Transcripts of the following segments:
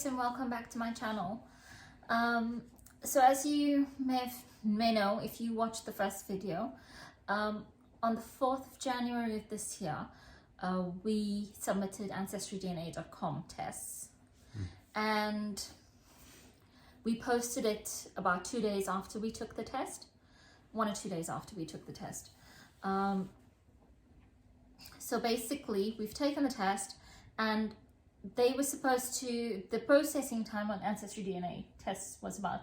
guys, and welcome back to my channel. So as you may know, if you watched the first video, on the 4th of January of this year, we submitted AncestryDNA.com tests, and we posted it about 2 days after we took the test, 1 or 2 days after we took the test. So basically, we've taken the test, and they were supposed to, the processing time on Ancestry DNA tests was about...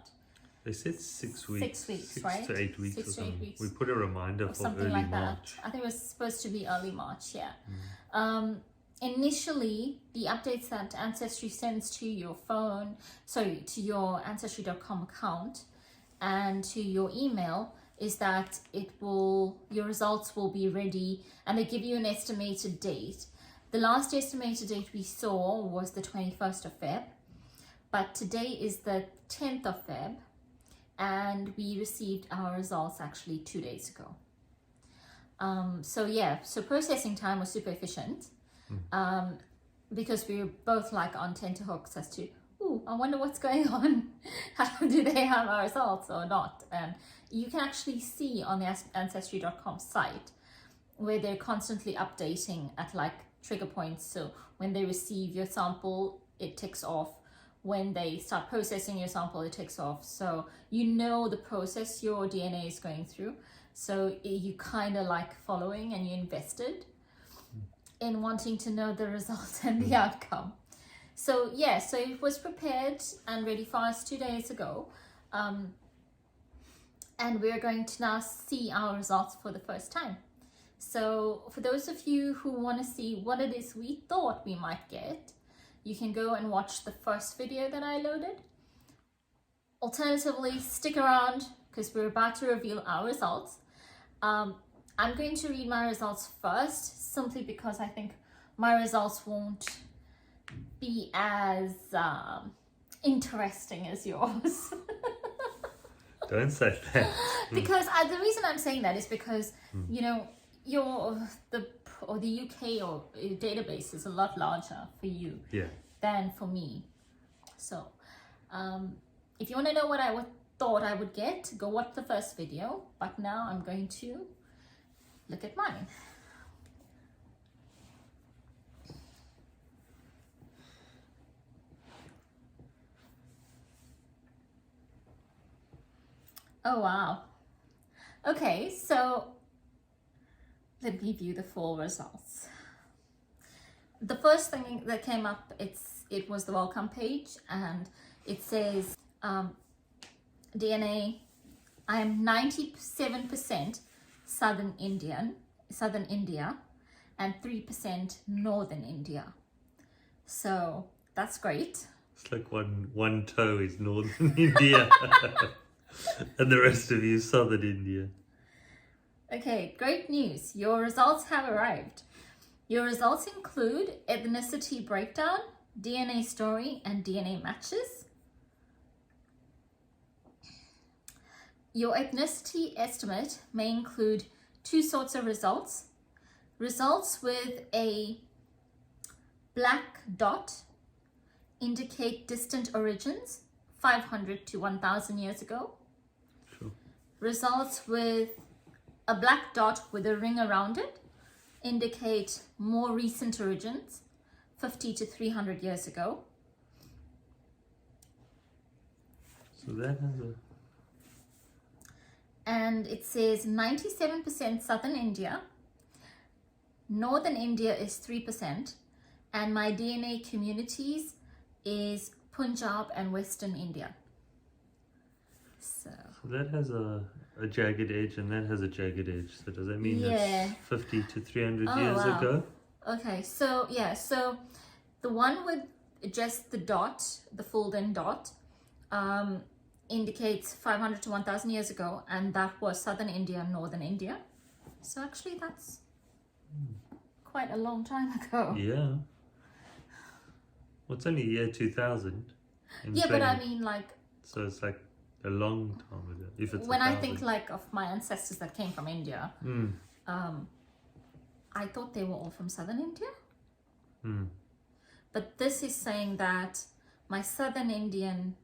They said 6 weeks. 6 weeks, 6 right? to 8 weeks 6 or to 8 something. weeks. We put a reminder for something early like March. that. I think it was supposed to be early March, yeah. Initially, the updates that Ancestry sends to your phone, to your Ancestry.com account and to your email, is that your results will be ready, and they give you an estimated date. The last estimated date we saw was the 21st of Feb, but today is the 10th of Feb, and we received our results actually 2 days ago. So processing time was super efficient, because we were both like on tenterhooks as to, I wonder what's going on. How do they have our results or not? And you can actually see on the Ancestry.com site where they're constantly updating at like trigger points. So when they receive your sample, it ticks off. When they start processing your sample, it ticks off. So you know the process your DNA is going through. So you kind of like following, and you're invested in wanting to know the result and the outcome. So yeah, so it was prepared and ready for us 2 days ago. And we're going to now see our results for the first time. So for those of you who want to see what it is we thought we might get, you can go and watch the first video that I loaded. Alternatively, stick around because we're about to reveal our results. I'm going to read my results first, simply because I think my results won't be as interesting as yours. Don't say that. Because the reason I'm saying that is because, you know, the UK or database is a lot larger for you than for me. So if you want to know what I thought I would get, go watch the first video. But now I'm going to look at mine. Oh wow. Okay, so let me view the full results. The first thing that came up, it was the welcome page, and it says DNA, I am 97% Southern India, and 3% Northern India. So that's great. It's like one toe is Northern India and the rest of you Southern India. Okay, great news. Your results have arrived. Your results include ethnicity breakdown, DNA story, and DNA matches. Your ethnicity estimate may include 2 sorts of results. Results with a black dot indicate distant origins, 500 to 1,000 years ago. Sure. Results with a black dot with a ring around it indicate more recent origins, 50 to 300 years ago. So that has a... And it says 97% Southern India, Northern India is 3%, and my DNA communities is Punjab and Western India. So that has a jagged edge, and that has a jagged edge. So does that mean that's 50 to 300 years ago? Okay, so yeah, so the one with just the dot, the filled-in dot, indicates 500 to 1,000 years ago, and that was Southern India and Northern India. So actually that's quite a long time ago. Yeah. Well, it's only year 2000. Yeah, but I mean, like... So it's like a long time ago. If it's when I think like of my ancestors that came from India, I thought they were all from Southern India. But this is saying that my Southern Indian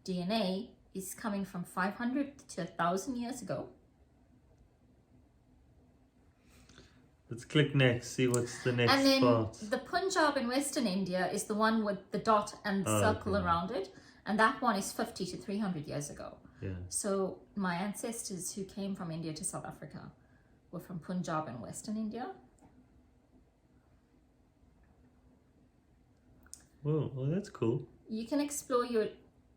DNA is coming from 500 to 1,000 years ago. Let's click next, see what's the next And then part. the Punjab in Western India is the one with the dot and the circle around it. And that one is 50 to 300 years ago. Yeah. So my ancestors who came from India to South Africa were from Punjab in Western India. Well, that's cool. You can explore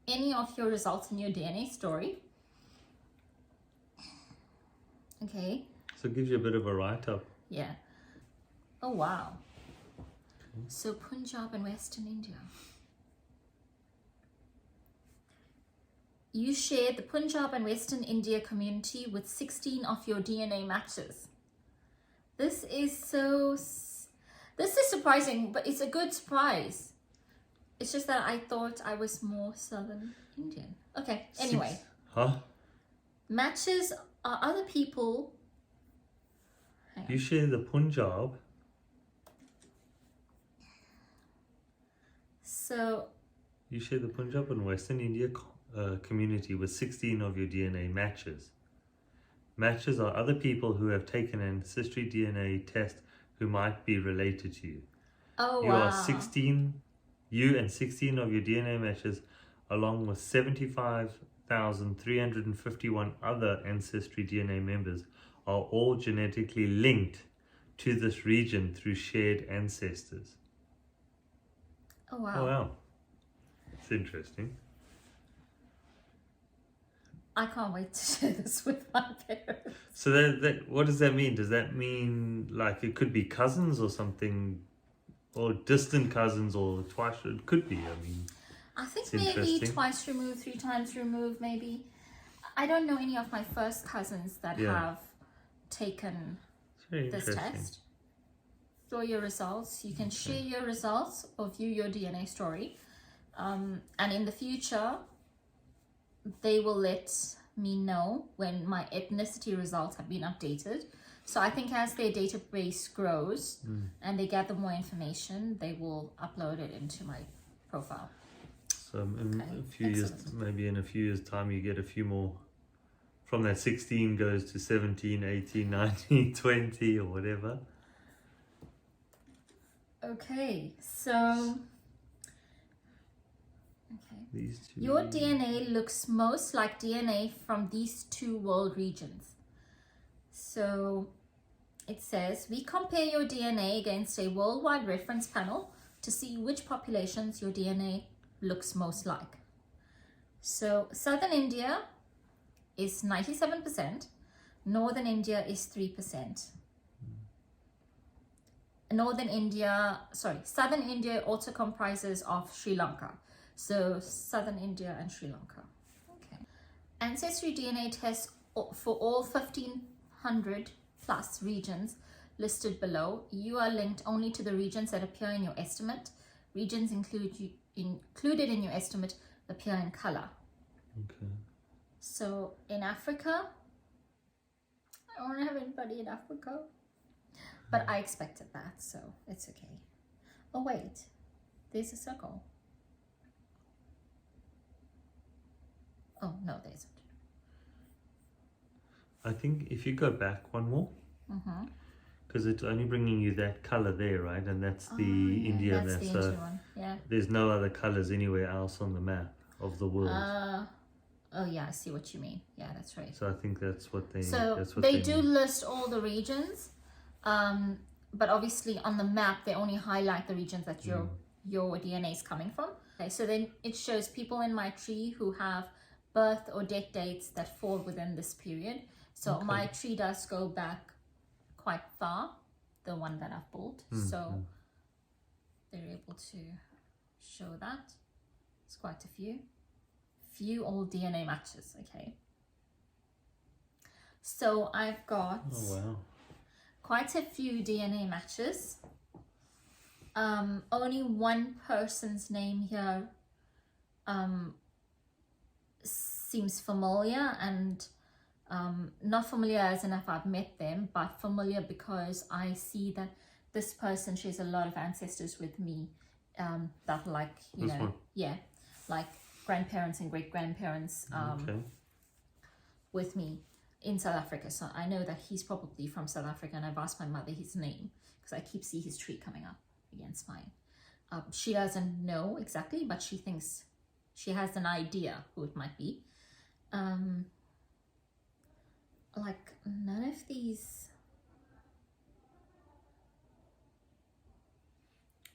any of your results in your DNA story. Okay. So it gives you a bit of a write-up. Yeah. Oh, wow. Okay. So Punjab and Western India. You share the Punjab and Western India community with 16 of your DNA matches. This is surprising, but it's a good surprise. It's just that I thought I was more Southern Indian. Okay, anyway. Matches are other people. You share the Punjab. So. You share the Punjab and Western India community with 16 of your DNA matches. Matches are other people who have taken an Ancestry DNA test who might be related to you. Oh, you wow. You and 16 of your DNA matches, along with 75,351 other Ancestry DNA members, are all genetically linked to this region through shared ancestors. Oh, wow. Oh, wow. It's interesting. I can't wait to share this with my parents. So that what does that mean? Does that mean like it could be cousins or something, or distant cousins, or twice? It could be. I mean, I think maybe twice removed, 3 times removed, maybe. I don't know any of my first cousins that have taken this test. Show your results. You can share your results or view your DNA story. And in the future, they will let me know when my ethnicity results have been updated. So I think as their database grows and they gather more information, they will upload it into my profile. So in a few years, maybe in a few years' time, you get a few more. From that 16 goes to 17, 18, 19, 20 or whatever. Okay, so... These two. Your DNA looks most like DNA from these 2 world regions. So it says, we compare your DNA against a worldwide reference panel to see which populations your DNA looks most like. So Southern India is 97%, Northern India is 3%. Southern India also comprises of Sri Lanka. So Southern India and Sri Lanka. Okay. Ancestry DNA tests for all 1,500 plus regions listed below. You are linked only to the regions that appear in your estimate. Regions included in your estimate appear in color. Okay. So in Africa, I don't have anybody in Africa, but I expected that, so it's okay. Oh wait, there's a circle. Oh, no, there isn't. I think if you go back one more, because it's only bringing you that color there, right? And that's the India. That's the India one. Yeah. There's no other colors anywhere else on the map of the world. Oh yeah, I see what you mean. Yeah, that's right. So I think that's what they. So they do list all the regions, but obviously on the map they only highlight the regions that your DNA is coming from. Okay, so then it shows people in my tree who have birth or death dates that fall within this period. So my tree does go back quite far, the one that I've pulled. So they're able to show that. It's quite a few old DNA matches. Okay. So I've got quite a few DNA matches. Only one person's name here seems familiar, and not familiar as in if I've met them, but familiar because I see that this person shares a lot of ancestors with me that like, This one? yeah, like grandparents and great-grandparents Okay. with me in South Africa. So I know that he's probably from South Africa, and I've asked my mother his name because I keep seeing his tree coming up against mine. She doesn't know exactly, but she thinks she has an idea who it might be. Like none of these.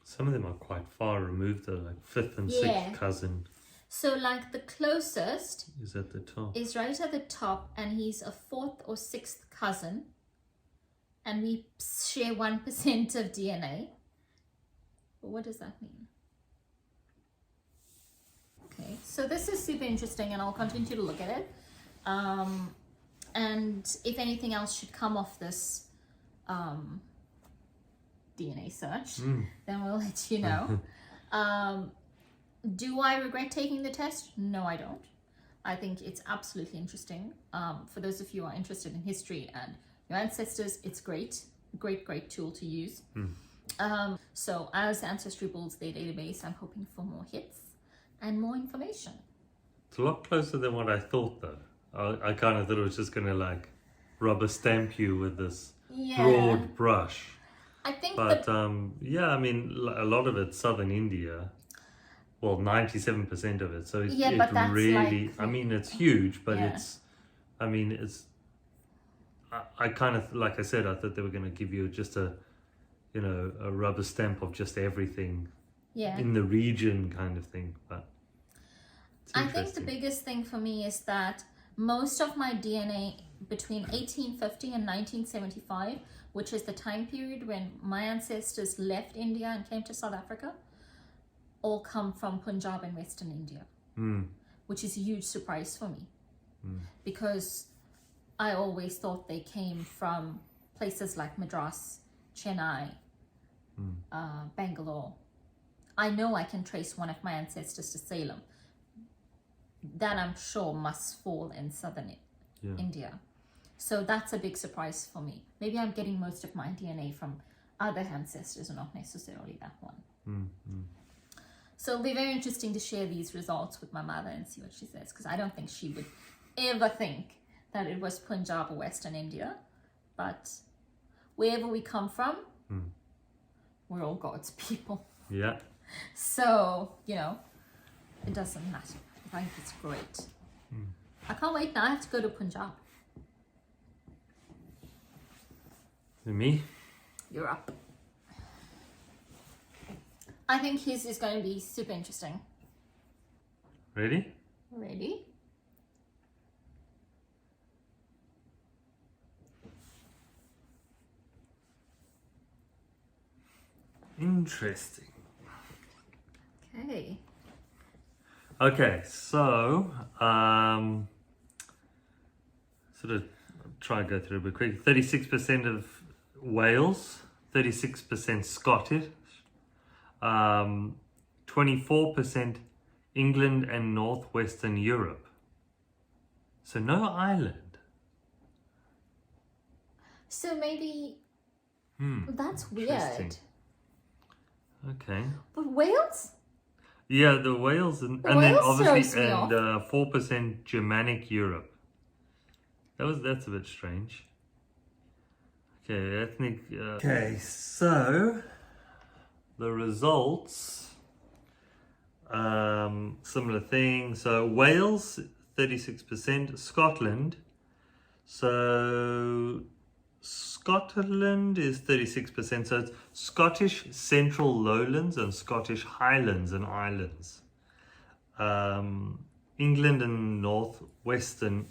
Some of them are quite far removed though, like fifth and Yeah. sixth cousin So like the closest is at the top. is right at the top, and he's a fourth or sixth cousin, and we share 1% of DNA. But what does that mean? Okay, so this is super interesting, and I'll continue to look at it. And if anything else should come off this DNA search, then we'll let you know. Do I regret taking the test? No, I don't. I think it's absolutely interesting. For those of you who are interested in history and your ancestors, it's great. Great tool to use. So as Ancestry builds their database, I'm hoping for more hits and more information. It's a lot closer than what I thought though. I kind of thought it was just going to like rubber stamp you with this broad brush. I think But yeah, I mean, a lot of it's southern India. Well, 97% of it. So it but that's really, like, I mean, it's huge, but Yeah. it's, I mean, it's, I kind of, like I said, I thought they were going to give you just a, you know, a rubber stamp of just everything in the region kind of thing. But it's I think the interesting. biggest thing for me is that most of my DNA between 1850 and 1975, which is the time period when my ancestors left India and came to South Africa, all come from Punjab and Western India, which is a huge surprise for me because I always thought they came from places like Madras, Chennai, Bangalore. I know I can trace one of my ancestors to Salem. That I'm sure must fall in southern India. So that's a big surprise for me. Maybe I'm getting most of my DNA from other ancestors and not necessarily that one. So it'll be very interesting to share these results with my mother and see what she says, because I don't think she would ever think that it was Punjab or Western India. But wherever we come from, we're all God's people. Yeah. So, you know, it doesn't matter. I think it's great. I can't wait now. I have to go to Punjab. Me? You're up. I think his is going to be super interesting. Ready? Ready? Interesting. Okay. Okay, so sort of try and go through a bit quick. 36% of Wales, 36% Scottish, 24% England and northwestern Europe. So no Ireland. So maybe that's Interesting. weird. Okay. But Wales? Yeah, the Wales and then Wales throws obviously me and 4% Germanic Europe. That's a bit strange. Okay, ethnic. Okay, so the results. Similar thing. So Wales 36%, Scotland. So Scotland is 36%. So it's Scottish Central Lowlands and Scottish Highlands and Islands. England and northwestern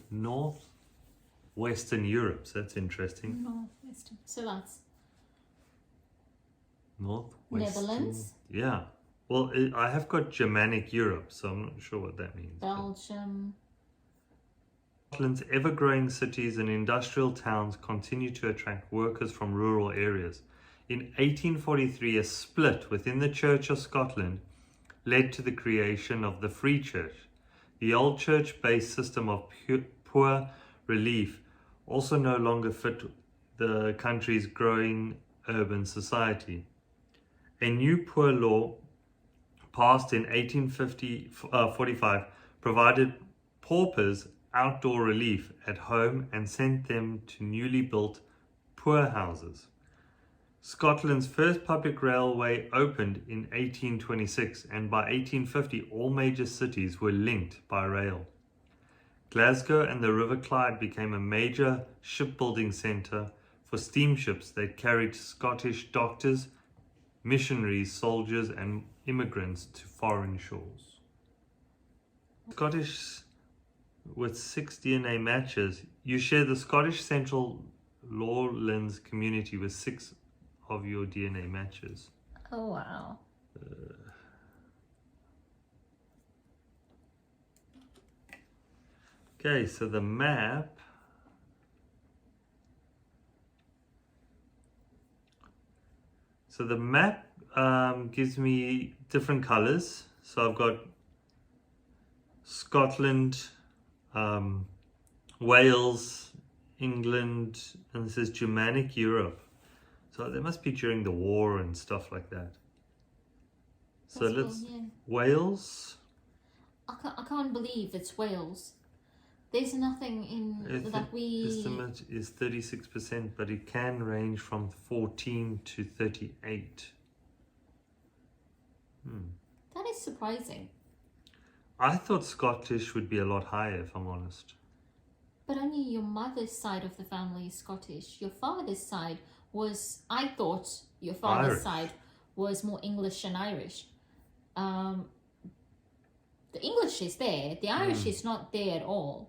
Europe. So that's interesting. Northwestern. So that's Northwestern. Netherlands. Yeah. Well, I have got Germanic Europe, so I'm not sure what that means. Belgium. Scotland's ever-growing cities and industrial towns continue to attract workers from rural areas. In 1843, a split within the Church of Scotland led to the creation of the Free Church. The old church-based system of poor relief also no longer fit the country's growing urban society. A new poor law passed in 1845 provided paupers outdoor relief at home and sent them to newly built poor houses. Scotland's first public railway opened in 1826, and by 1850 all major cities were linked by rail. Glasgow and the River Clyde became a major shipbuilding centre for steamships that carried Scottish doctors, missionaries, soldiers and immigrants to foreign shores. Scottish with 6 DNA matches, you share the Scottish Central Lowlands community with 6 of your DNA matches. Oh, wow. Okay, so the map gives me different colors. So I've got Scotland, Wales, England, and this is Germanic Europe. So they must be during the war and stuff like that. So That's let's cool, yeah. Wales. I can't believe it's Wales. There's nothing in that we... Estimate is 36%, but it can range from 14 to 38. That is surprising. I thought Scottish would be a lot higher, if I'm honest. But only your mother's side of the family is Scottish. Your father's side was... I thought your father's Irish. side was more English and Irish. The English is there. The Irish is not there at all.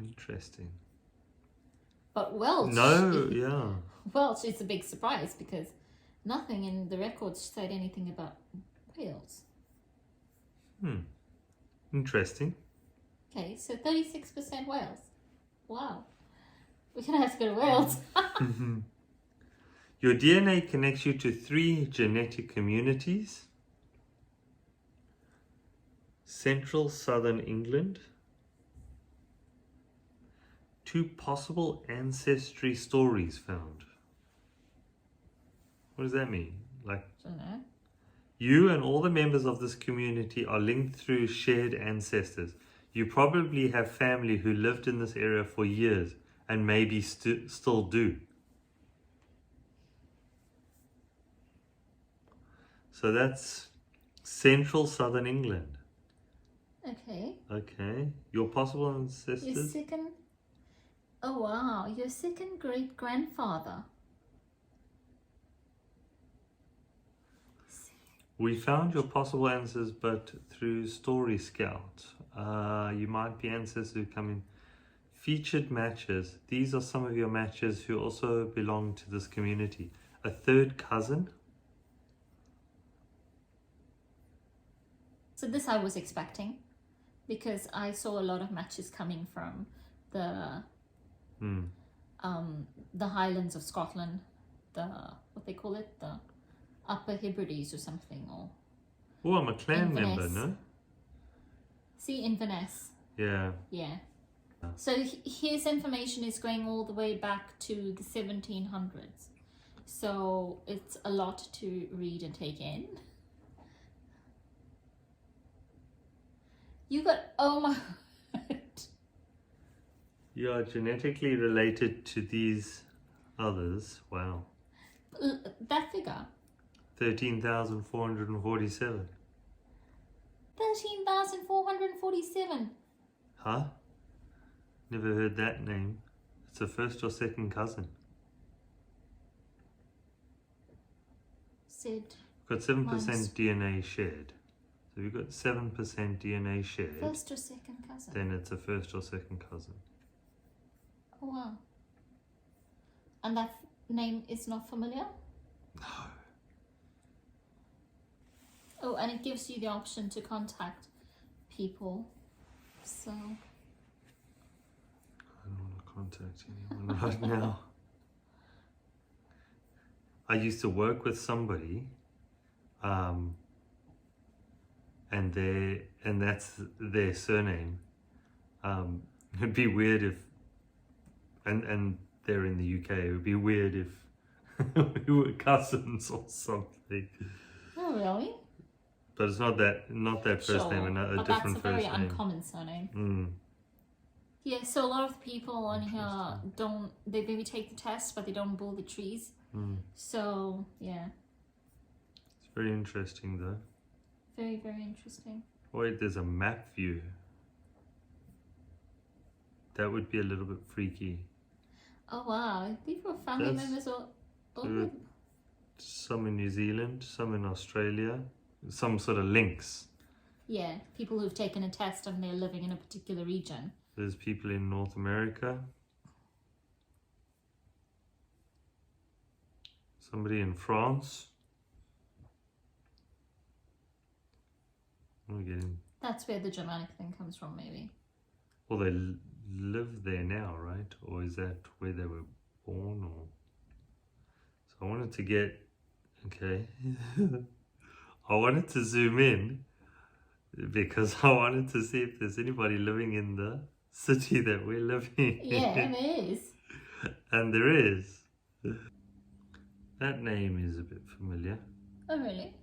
Interesting. But Welsh... No, yeah. Welsh is a big surprise because nothing in the records said anything about Wales. Interesting. Okay, so 36% Wales. Wow. We're going to have to go to Wales. Your DNA connects you to 3 genetic communities. Central Southern England. 2 possible ancestry stories found. What does that mean? Like, I don't know. you and all the members of this community are linked through shared ancestors. You probably have family who lived in this area for years and maybe still do. So that's Central Southern England. Okay. Okay. Your possible Your ancestors? second... Oh, wow. Your second great-grandfather. We found your possible ancestors, but through Story Scout. You might be ancestors who come in. Featured matches. These are some of your matches who also belong to this community. A third cousin. So this I was expecting because I saw a lot of matches coming from the Highlands of Scotland, what they call it, the Upper Hebrides or something, or... Oh, I'm a clan Inverness. member, no? See, Inverness. Yeah. Yeah. So his information is going all the way back to the 1700s. So it's a lot to read and take in. You got... Oh my... You are genetically related to these others. Wow. That figure. 13,447. 13,447. Huh? Never heard that name. It's a first or second cousin. Said Got 7% Mine's- DNA shared. So if you've got 7% DNA shared, first or second cousin. then it's a first or second cousin. Oh, wow. And that name is not familiar? No. Oh, and it gives you the option to contact people. So, I don't want to contact anyone right now. I used to work with somebody, and that's their surname. It'd be weird if, and they're in the UK. It would be weird if we were cousins or something. Oh, really? But it's not that first Sure, name, a but different that's a very first name. uncommon surname. Mm. Yeah, so a lot of people on here they maybe take the test, but they don't pull the trees. Mm. So, yeah. It's very interesting though. Very, very interesting. Wait, there's a map view. That would be a little bit freaky. Oh, wow. These were family members all over. Some in New Zealand, some in Australia, some sort of links. Yeah, people who've taken a test and they're living in a particular region. There's people in North America. Somebody in France. We're getting... That's where the Germanic thing comes from, maybe. Well, they live there now, right? Or is that where they were born? Or so I wanted to get... Okay. I wanted to zoom in because I wanted to see if there's anybody living in the city that we're living in. Yeah, there is. And there is. That name is a bit familiar. Oh, really?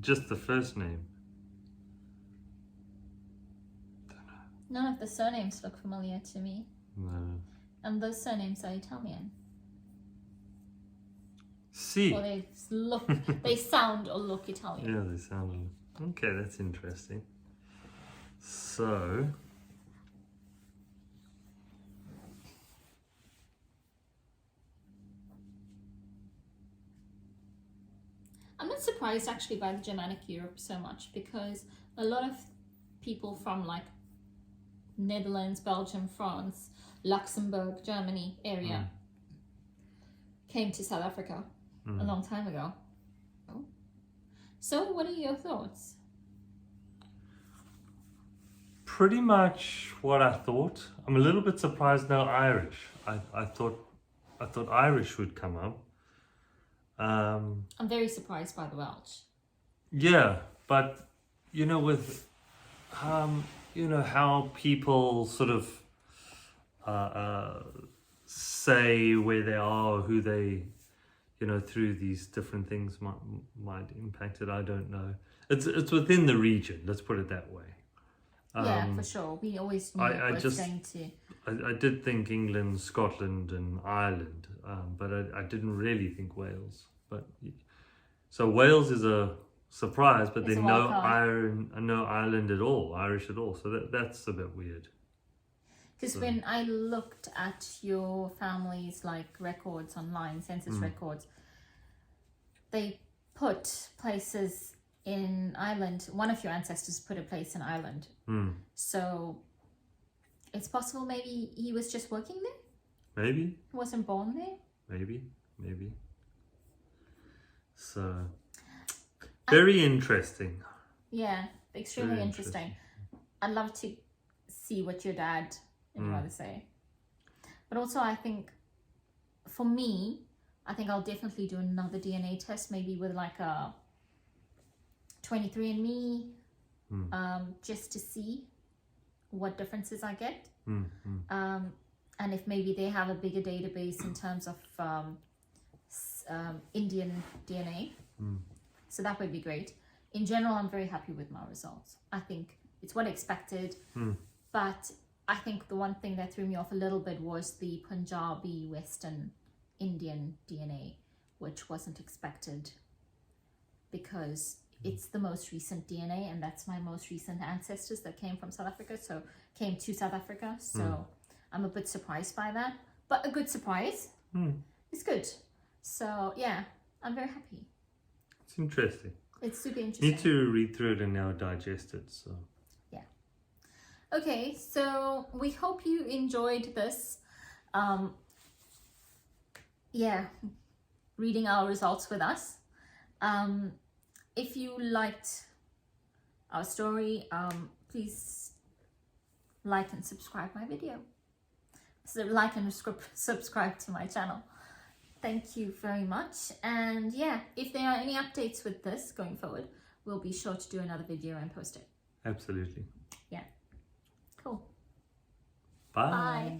Just the first name. None of the surnames look familiar to me. No. And those surnames are Italian. See. Or they sound or look Italian. Yeah, they sound... Okay, that's interesting. So... I'm not surprised actually by the Germanic Europe so much, because a lot of people from like Netherlands, Belgium, France, Luxembourg, Germany area came to South Africa a long time ago. Oh. So what are your thoughts? Pretty much what I thought. I'm a little bit surprised now Irish. I thought Irish would come up. I'm very surprised by the Welsh. Yeah, but you know, with you know how people sort of say where they are, or who they, you know, through these different things might impact it. I don't know. It's within the region. Let's put it that way. Yeah, for sure. We always knew it was going to. I did think England, Scotland, and Ireland, but I didn't really think Wales. But so Wales is a surprise, but then no Ireland at all, Irish at all. So that's a bit weird. Because when I looked at your family's like records online, census records, they put places in Ireland. One of your ancestors put a place in Ireland. So it's possible maybe he was just working there? Maybe. He wasn't born there? Maybe. So, very interesting. Yeah, extremely interesting. I'd love to see what your dad and your mother say. But also I think, for me, I think I'll definitely do another DNA test, maybe with like a 23andMe, just to see what differences I get. And if maybe they have a bigger database in terms of Indian DNA. So that would be great. In general, I'm very happy with my results. I think it's what I expected. But I think the one thing that threw me off a little bit was the Punjabi Western Indian DNA, which wasn't expected, because it's the most recent DNA, and that's my most recent ancestors that came from South Africa, came to South Africa. So I'm a bit surprised by that, but a good surprise. It's good. So yeah, I'm very happy. It's interesting. It's super interesting. Need to read through it and now digest it. So yeah. Okay, so we hope you enjoyed this. Yeah, reading our results with us. If you liked our story, please like and subscribe my video. So like and subscribe to my channel. Thank you very much. And yeah, if there are any updates with this going forward, we'll be sure to do another video and post it. absolutely. Yeah. Cool. Bye. Bye.